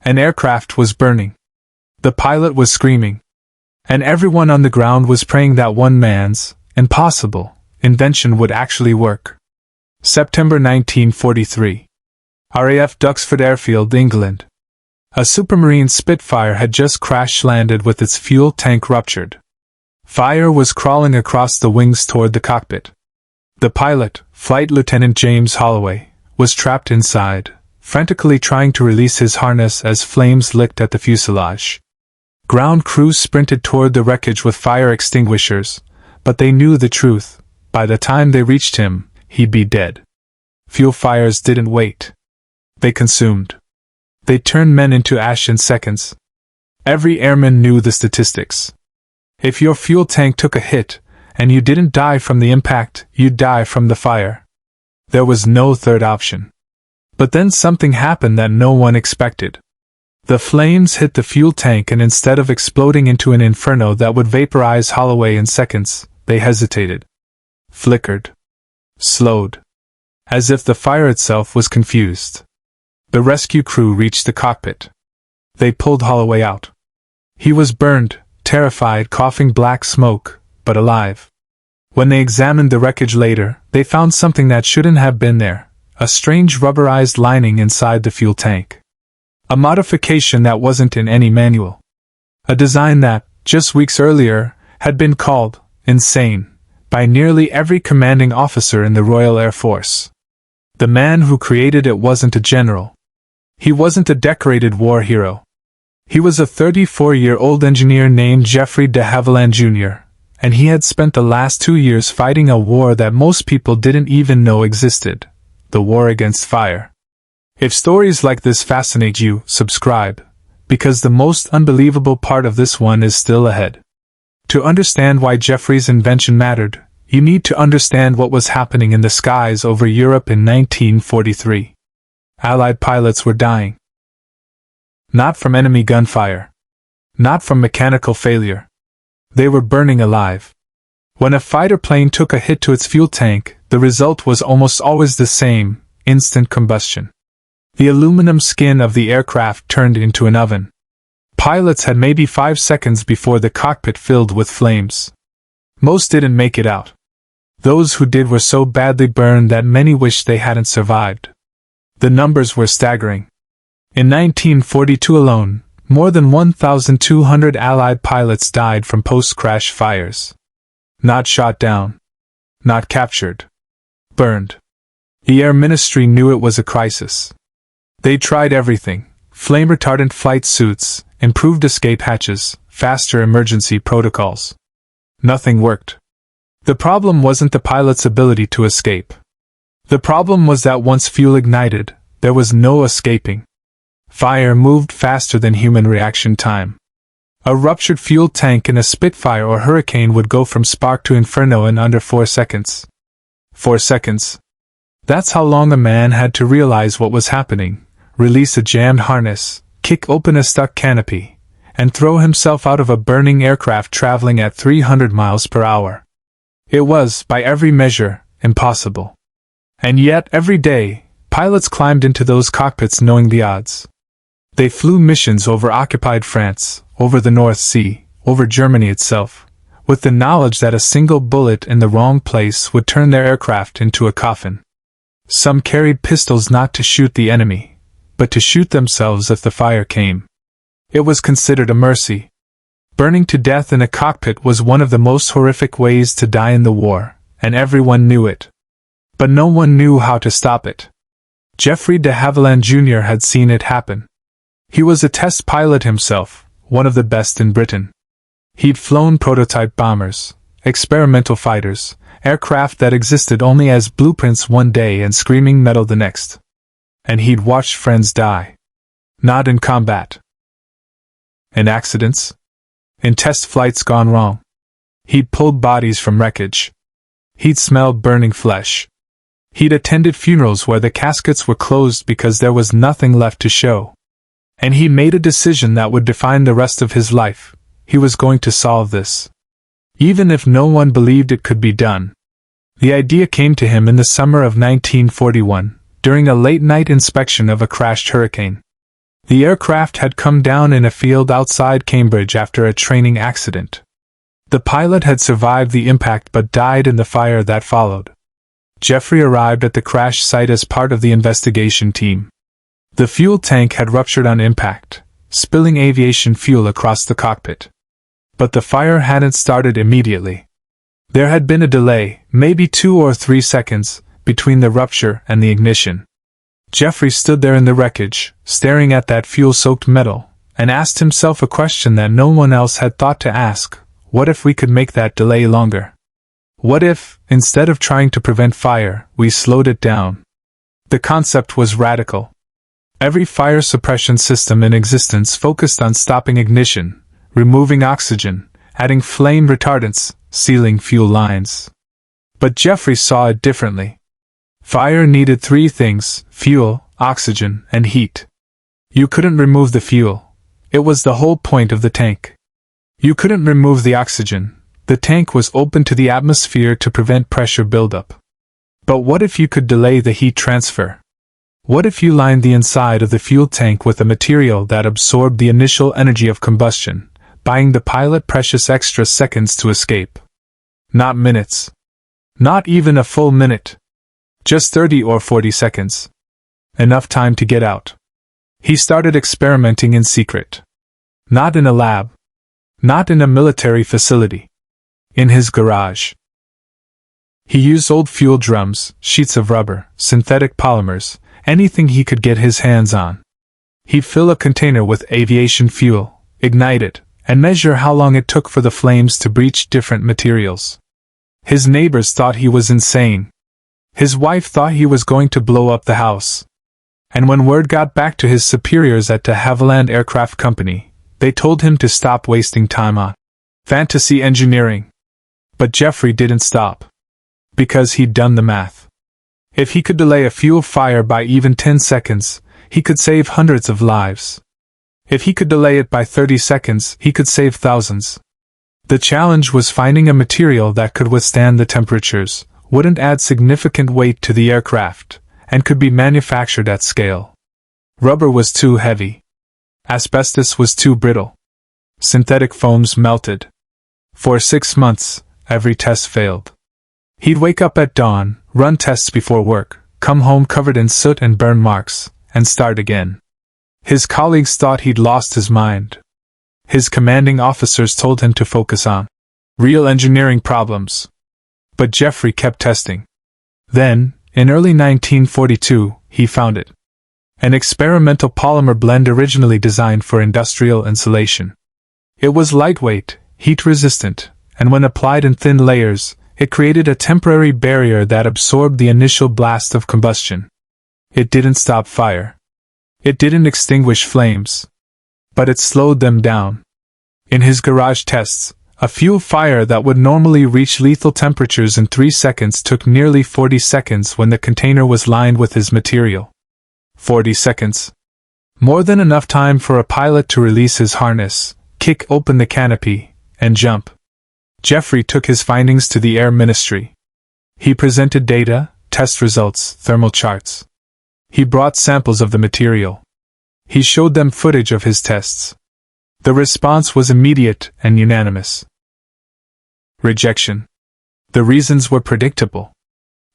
An aircraft was burning. The pilot was screaming. And everyone on the ground was praying that one man's impossible invention would actually work. September 1943. RAF Duxford Airfield, England. A Supermarine Spitfire had just crash-landed with its fuel tank ruptured. Fire was crawling across the wings toward the cockpit. The pilot, Flight Lieutenant James Holloway, was trapped inside, frantically trying to release his harness as flames licked at the fuselage. Ground crews sprinted toward the wreckage with fire extinguishers, but they knew the truth. By the time they reached him, he'd be dead. Fuel fires didn't wait. They consumed. They turned men into ash in seconds. Every airman knew the statistics. If your fuel tank took a hit, and you didn't die from the impact, you'd die from the fire. There was no third option. But then something happened that no one expected. The flames hit the fuel tank, and instead of exploding into an inferno that would vaporize Holloway in seconds, they hesitated. Flickered. Slowed. As if the fire itself was confused. The rescue crew reached the cockpit. They pulled Holloway out. He was burned, terrified, coughing black smoke, but alive. When they examined the wreckage later, they found something that shouldn't have been there, a strange rubberized lining inside the fuel tank. A modification that wasn't in any manual. A design that, just weeks earlier, had been called insane by nearly every commanding officer in the Royal Air Force. The man who created it wasn't a general. He wasn't a decorated war hero. He was a 34-year-old engineer named Geoffrey de Havilland Jr, and he had spent the last 2 years fighting a war that most people didn't even know existed, the war against fire. If stories like this fascinate you, subscribe, because the most unbelievable part of this one is still ahead. To understand why Geoffrey's invention mattered, you need to understand what was happening in the skies over Europe in 1943. Allied pilots were dying. Not from enemy gunfire. Not from mechanical failure. They were burning alive. When a fighter plane took a hit to its fuel tank, the result was almost always the same: instant combustion. The aluminum skin of the aircraft turned into an oven. Pilots had maybe 5 seconds before the cockpit filled with flames. Most didn't make it out. Those who did were so badly burned that many wished they hadn't survived. The numbers were staggering. In 1942 alone, more than 1,200 Allied pilots died from post-crash fires. Not shot down. Not captured. Burned. The Air Ministry knew it was a crisis. They tried everything: flame-retardant flight suits, improved escape hatches, faster emergency protocols. Nothing worked. The problem wasn't the pilot's ability to escape. The problem was that once fuel ignited, there was no escaping. Fire moved faster than human reaction time. A ruptured fuel tank in a Spitfire or Hurricane would go from spark to inferno in under 4 seconds. 4 seconds. That's how long a man had to realize what was happening, release a jammed harness, kick open a stuck canopy, and throw himself out of a burning aircraft traveling at 300 miles per hour. It was, by every measure, impossible. And yet, every day, pilots climbed into those cockpits knowing the odds. They flew missions over occupied France, over the North Sea, over Germany itself, with the knowledge that a single bullet in the wrong place would turn their aircraft into a coffin. Some carried pistols not to shoot the enemy, but to shoot themselves if the fire came. It was considered a mercy. Burning to death in a cockpit was one of the most horrific ways to die in the war, and everyone knew it. But no one knew how to stop it. Geoffrey de Havilland Jr. had seen it happen. He was a test pilot himself, one of the best in Britain. He'd flown prototype bombers, experimental fighters, aircraft that existed only as blueprints one day and screaming metal the next. And he'd watched friends die. Not in combat. In accidents. In test flights gone wrong. He'd pulled bodies from wreckage. He'd smelled burning flesh. He'd attended funerals where the caskets were closed because there was nothing left to show. And he made a decision that would define the rest of his life. He was going to solve this. Even if no one believed it could be done. The idea came to him in the summer of 1941, during a late-night inspection of a crashed Hurricane. The aircraft had come down in a field outside Cambridge after a training accident. The pilot had survived the impact but died in the fire that followed. Geoffrey arrived at the crash site as part of the investigation team. The fuel tank had ruptured on impact, spilling aviation fuel across the cockpit. But the fire hadn't started immediately. There had been a delay, maybe 2 or 3 seconds, between the rupture and the ignition. Geoffrey stood there in the wreckage, staring at that fuel-soaked metal, and asked himself a question that no one else had thought to ask: what if we could make that delay longer? What if, instead of trying to prevent fire, we slowed it down? The concept was radical. Every fire suppression system in existence focused on stopping ignition, removing oxygen, adding flame retardants, sealing fuel lines. But Geoffrey saw it differently. Fire needed 3 things: fuel, oxygen, and heat. You couldn't remove the fuel. It was the whole point of the tank. You couldn't remove the oxygen. The tank was open to the atmosphere to prevent pressure buildup. But what if you could delay the heat transfer? What if you lined the inside of the fuel tank with a material that absorbed the initial energy of combustion, buying the pilot precious extra seconds to escape? Not minutes. Not even a full minute. Just 30 or 40 seconds. Enough time to get out. He started experimenting in secret. Not in a lab. Not in a military facility. In his garage. He used old fuel drums, sheets of rubber, synthetic polymers, anything he could get his hands on. He'd fill a container with aviation fuel, ignite it, and measure how long it took for the flames to breach different materials. His neighbors thought he was insane. His wife thought he was going to blow up the house. And when word got back to his superiors at de Havilland Aircraft Company, they told him to stop wasting time on fantasy engineering. But Geoffrey didn't stop. Because he'd done the math. If he could delay a fuel fire by even 10 seconds, he could save hundreds of lives. If he could delay it by 30 seconds, he could save thousands. The challenge was finding a material that could withstand the temperatures, wouldn't add significant weight to the aircraft, and could be manufactured at scale. Rubber was too heavy. Asbestos was too brittle. Synthetic foams melted. For 6 months, every test failed. He'd wake up at dawn, run tests before work, come home covered in soot and burn marks, and start again. His colleagues thought he'd lost his mind. His commanding officers told him to focus on real engineering problems. But Geoffrey kept testing. Then, in early 1942, he found it. An experimental polymer blend originally designed for industrial insulation. It was lightweight, heat-resistant, and when applied in thin layers, it created a temporary barrier that absorbed the initial blast of combustion. It didn't stop fire. It didn't extinguish flames. But it slowed them down. In his garage tests, a fuel fire that would normally reach lethal temperatures in 3 seconds took nearly 40 seconds when the container was lined with his material. 40 seconds. More than enough time for a pilot to release his harness, kick open the canopy, and jump. Geoffrey took his findings to the Air Ministry. He presented data, test results, thermal charts. He brought samples of the material. He showed them footage of his tests. The response was immediate and unanimous. Rejection. The reasons were predictable.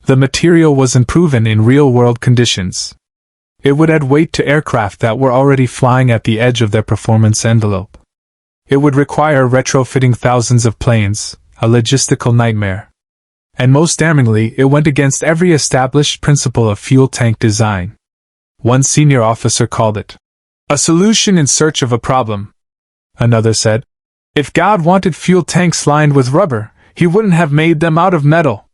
The material wasn't proven in real-world conditions. It would add weight to aircraft that were already flying at the edge of their performance envelope. It would require retrofitting thousands of planes, a logistical nightmare. And most damningly, it went against every established principle of fuel tank design. One senior officer called it a solution in search of a problem. Another said, if God wanted fuel tanks lined with rubber, he wouldn't have made them out of metal.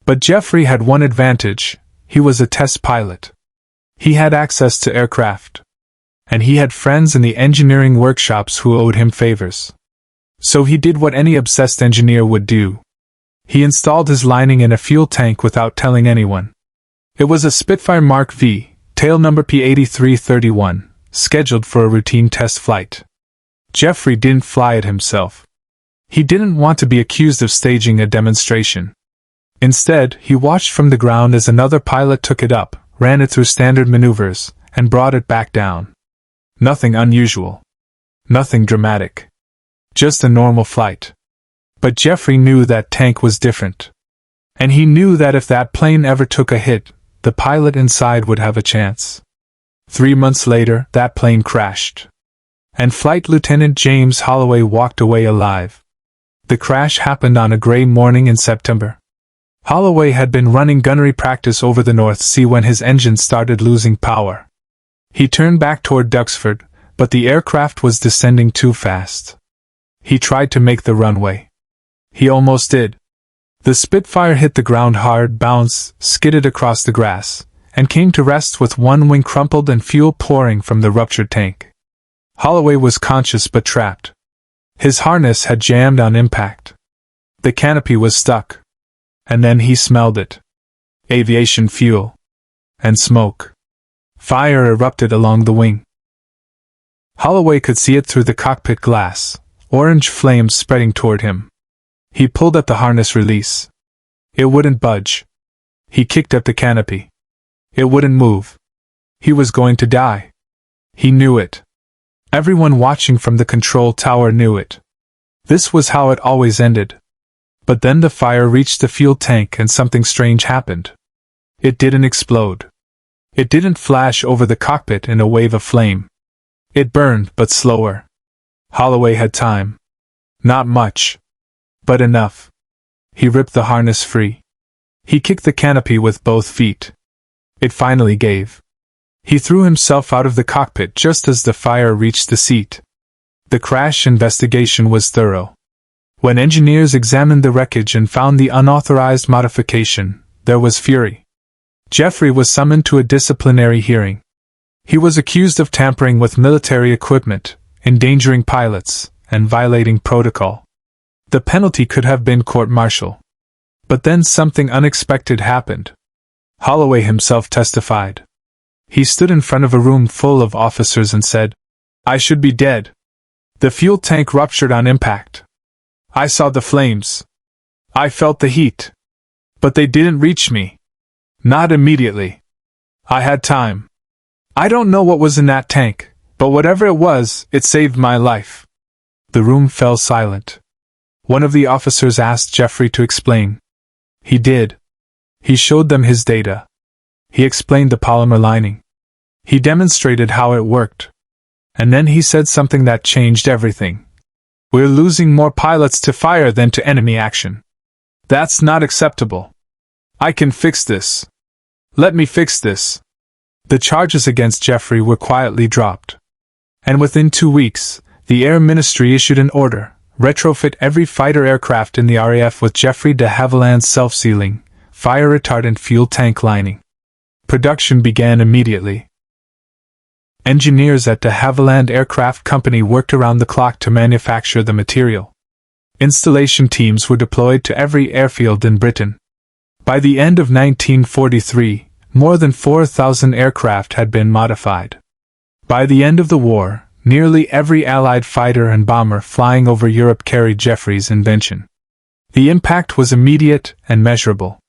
But Geoffrey had one advantage: he was a test pilot. He had access to aircraft. And he had friends in the engineering workshops who owed him favors. So he did what any obsessed engineer would do. He installed his lining in a fuel tank without telling anyone. It was a Spitfire Mark V, tail number P8331, scheduled for a routine test flight. Geoffrey didn't fly it himself. He didn't want to be accused of staging a demonstration. Instead, he watched from the ground as another pilot took it up, ran it through standard maneuvers, and brought it back down. Nothing unusual. Nothing dramatic. Just a normal flight. But Geoffrey knew that tank was different. And he knew that if that plane ever took a hit, the pilot inside would have a chance. 3 months later, that plane crashed. And Flight Lieutenant James Holloway walked away alive. The crash happened on a gray morning in September. Holloway had been running gunnery practice over the North Sea when his engine started losing power. He turned back toward Duxford, but the aircraft was descending too fast. He tried to make the runway. He almost did. The Spitfire hit the ground hard, bounced, skidded across the grass, and came to rest with one wing crumpled and fuel pouring from the ruptured tank. Holloway was conscious but trapped. His harness had jammed on impact. The canopy was stuck. And then he smelled it. Aviation fuel. And smoke. Fire erupted along the wing. Holloway could see it through the cockpit glass, orange flames spreading toward him. He pulled at the harness release. It wouldn't budge. He kicked at the canopy. It wouldn't move. He was going to die. He knew it. Everyone watching from the control tower knew it. This was how it always ended. But then the fire reached the fuel tank and something strange happened. It didn't explode. It didn't flash over the cockpit in a wave of flame. It burned, but slower. Holloway had time. Not much. But enough. He ripped the harness free. He kicked the canopy with both feet. It finally gave. He threw himself out of the cockpit just as the fire reached the seat. The crash investigation was thorough. When engineers examined the wreckage and found the unauthorized modification, there was fury. Geoffrey was summoned to a disciplinary hearing. He was accused of tampering with military equipment, endangering pilots, and violating protocol. The penalty could have been court-martial. But then something unexpected happened. Holloway himself testified. He stood in front of a room full of officers and said, "I should be dead. The fuel tank ruptured on impact. I saw the flames. I felt the heat. But they didn't reach me. Not immediately. I had time. I don't know what was in that tank, but whatever it was, it saved my life." The room fell silent. One of the officers asked Geoffrey to explain. He did. He showed them his data. He explained the polymer lining. He demonstrated how it worked. And then he said something that changed everything. "We're losing more pilots to fire than to enemy action. That's not acceptable. I can fix this. Let me fix this." The charges against Geoffrey were quietly dropped. And within 2 weeks, the Air Ministry issued an order: retrofit every fighter aircraft in the RAF with Geoffrey de Havilland's self-sealing, fire-retardant fuel tank lining. Production began immediately. Engineers at de Havilland Aircraft Company worked around the clock to manufacture the material. Installation teams were deployed to every airfield in Britain. By the end of 1943, more than 4,000 aircraft had been modified. By the end of the war, nearly every Allied fighter and bomber flying over Europe carried Geoffrey's invention. The impact was immediate and measurable.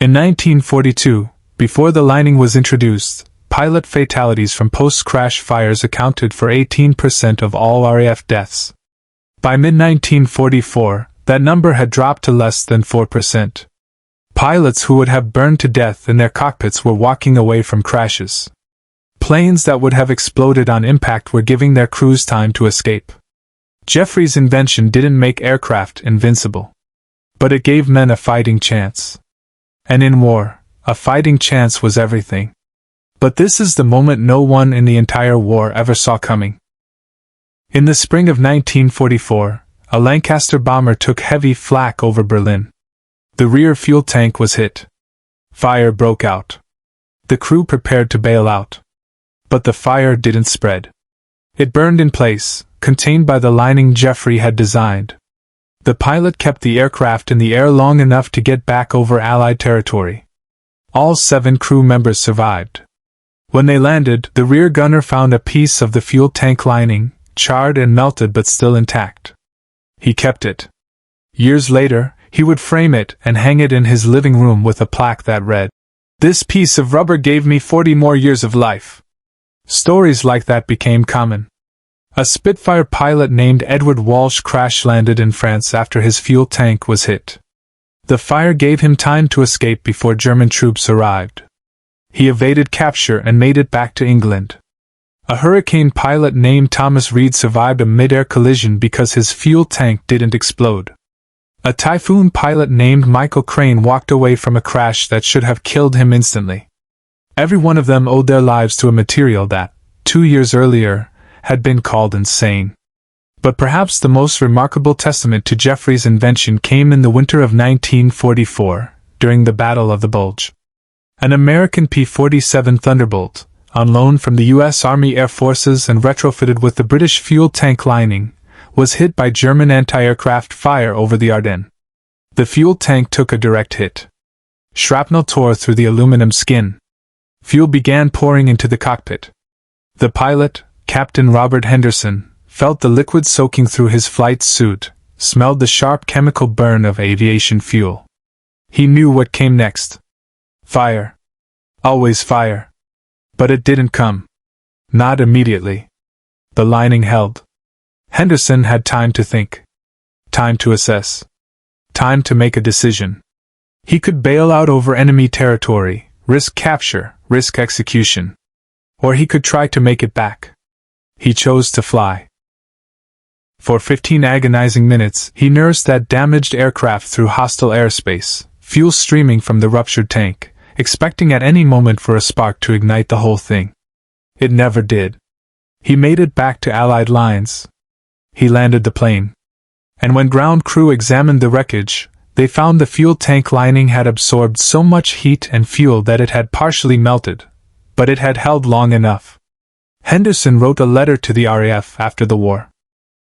In 1942, before the lining was introduced, pilot fatalities from post-crash fires accounted for 18% of all RAF deaths. By mid-1944, that number had dropped to less than 4%. Pilots who would have burned to death in their cockpits were walking away from crashes. Planes that would have exploded on impact were giving their crews time to escape. Geoffrey's invention didn't make aircraft invincible. But it gave men a fighting chance. And in war, a fighting chance was everything. But this is the moment no one in the entire war ever saw coming. In the spring of 1944, a Lancaster bomber took heavy flak over Berlin. The rear fuel tank was hit. Fire broke out. The crew prepared to bail out. But the fire didn't spread. It burned in place, contained by the lining Geoffrey had designed. The pilot kept the aircraft in the air long enough to get back over Allied territory. All 7 crew members survived. When they landed, the rear gunner found a piece of the fuel tank lining, charred and melted but still intact. He kept it. Years later, he would frame it and hang it in his living room with a plaque that read, "This piece of rubber gave me 40 more years of life." Stories like that became common. A Spitfire pilot named Edward Walsh crash-landed in France after his fuel tank was hit. The fire gave him time to escape before German troops arrived. He evaded capture and made it back to England. A Hurricane pilot named Thomas Reed survived a mid-air collision because his fuel tank didn't explode. A Typhoon pilot named Michael Crane walked away from a crash that should have killed him instantly. Every one of them owed their lives to a material that, 2 years earlier, had been called insane. But perhaps the most remarkable testament to Geoffrey's invention came in the winter of 1944, during the Battle of the Bulge. An American P-47 Thunderbolt, on loan from the U.S. Army Air Forces and retrofitted with the British fuel tank lining, was hit by German anti-aircraft fire over the Ardennes. The fuel tank took a direct hit. Shrapnel tore through the aluminum skin. Fuel began pouring into the cockpit. The pilot, Captain Robert Henderson, felt the liquid soaking through his flight suit, smelled the sharp chemical burn of aviation fuel. He knew what came next. Fire. Always fire. But it didn't come. Not immediately. The lining held. Henderson had time to think. Time to assess. Time to make a decision. He could bail out over enemy territory, risk capture, risk execution. Or he could try to make it back. He chose to fly. For 15 agonizing minutes, he nursed that damaged aircraft through hostile airspace, fuel streaming from the ruptured tank, expecting at any moment for a spark to ignite the whole thing. It never did. He made it back to Allied lines. He landed the plane. And when ground crew examined the wreckage, they found the fuel tank lining had absorbed so much heat and fuel that it had partially melted, but it had held long enough. Henderson wrote a letter to the RAF after the war.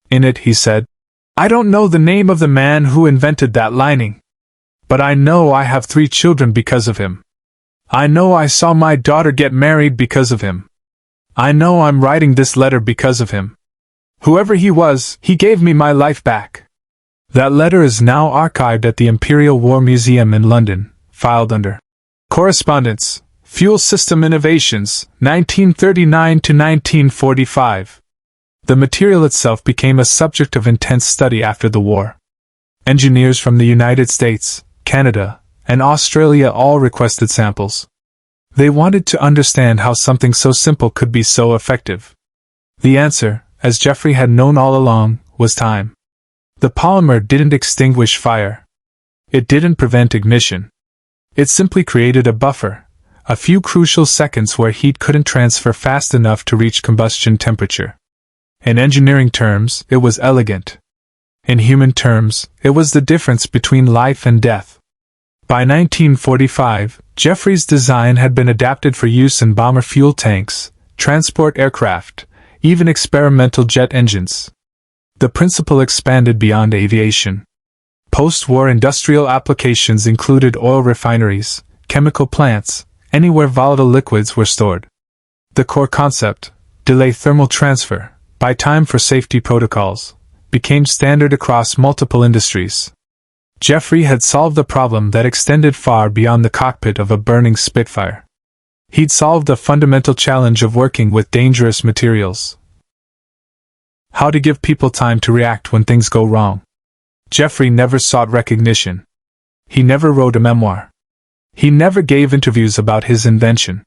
In it he said, "I don't know the name of the man who invented that lining. But I know I have 3 children because of him. I know I saw my daughter get married because of him. I know I'm writing this letter because of him. Whoever he was, he gave me my life back." That letter is now archived at the Imperial War Museum in London, filed under Correspondence, Fuel System Innovations, 1939 to 1945. The material itself became a subject of intense study after the war. Engineers from the United States, Canada, and Australia all requested samples. They wanted to understand how something so simple could be so effective. The answer, as Geoffrey had known all along, was time. The polymer didn't extinguish fire. It didn't prevent ignition. It simply created a buffer, a few crucial seconds where heat couldn't transfer fast enough to reach combustion temperature. In engineering terms, it was elegant. In human terms, it was the difference between life and death. By 1945, Geoffrey's design had been adapted for use in bomber fuel tanks, transport aircraft, even experimental jet engines. The principle expanded beyond aviation. Post-war industrial applications included oil refineries, chemical plants, anywhere volatile liquids were stored. The core concept, delay thermal transfer, by time for safety protocols, became standard across multiple industries. Geoffrey had solved a problem that extended far beyond the cockpit of a burning Spitfire. He'd solved the fundamental challenge of working with dangerous materials. How to give people time to react when things go wrong. Geoffrey never sought recognition. He never wrote a memoir. He never gave interviews about his invention.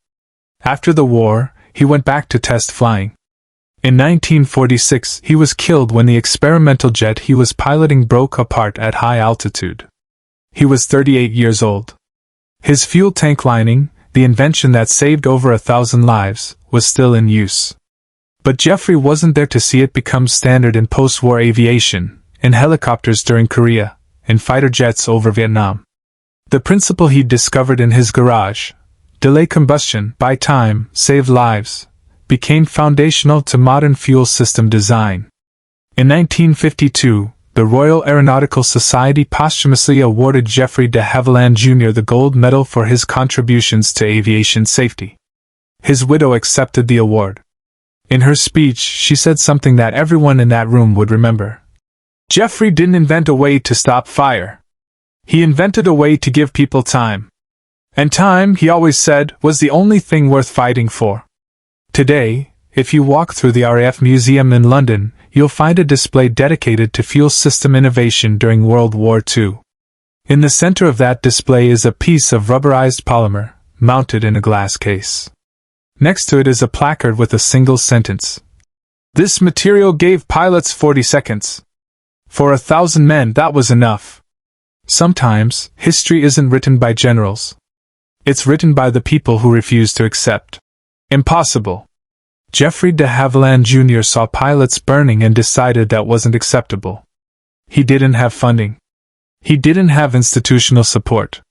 After the war, he went back to test flying. In 1946, he was killed when the experimental jet he was piloting broke apart at high altitude. He was 38 years old. His fuel tank lining, the invention that saved over 1,000 lives, was still in use. But Geoffrey wasn't there to see it become standard in post-war aviation, in helicopters during Korea, in fighter jets over Vietnam. The principle he'd discovered in his garage, delay combustion, buy time, save lives, became foundational to modern fuel system design. In 1952, the Royal Aeronautical Society posthumously awarded Geoffrey de Havilland Jr. the gold medal for his contributions to aviation safety. His widow accepted the award. In her speech, she said something that everyone in that room would remember. "Geoffrey didn't invent a way to stop fire. He invented a way to give people time. And time, he always said, was the only thing worth fighting for. Today, if you walk through the RAF Museum in London, you'll find a display dedicated to fuel system innovation during World War II. In the center of that display is a piece of rubberized polymer, mounted in a glass case. Next to it is a placard with a single sentence. This material gave pilots 40 seconds. For 1,000 men, that was enough. Sometimes, history isn't written by generals. It's written by the people who refuse to accept impossible. Geoffrey de Havilland Jr. saw pilots burning and decided that wasn't acceptable. He didn't have funding. He didn't have institutional support.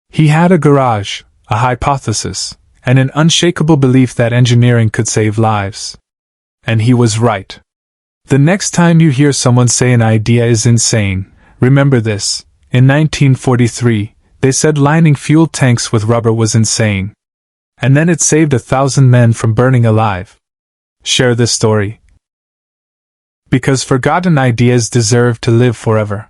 He had a garage, a hypothesis, and an unshakable belief that engineering could save lives. And he was right. The next time you hear someone say an idea is insane, remember this. In 1943, they said lining fuel tanks with rubber was insane. And then it saved 1,000 men from burning alive. Share this story. Because forgotten ideas deserve to live forever.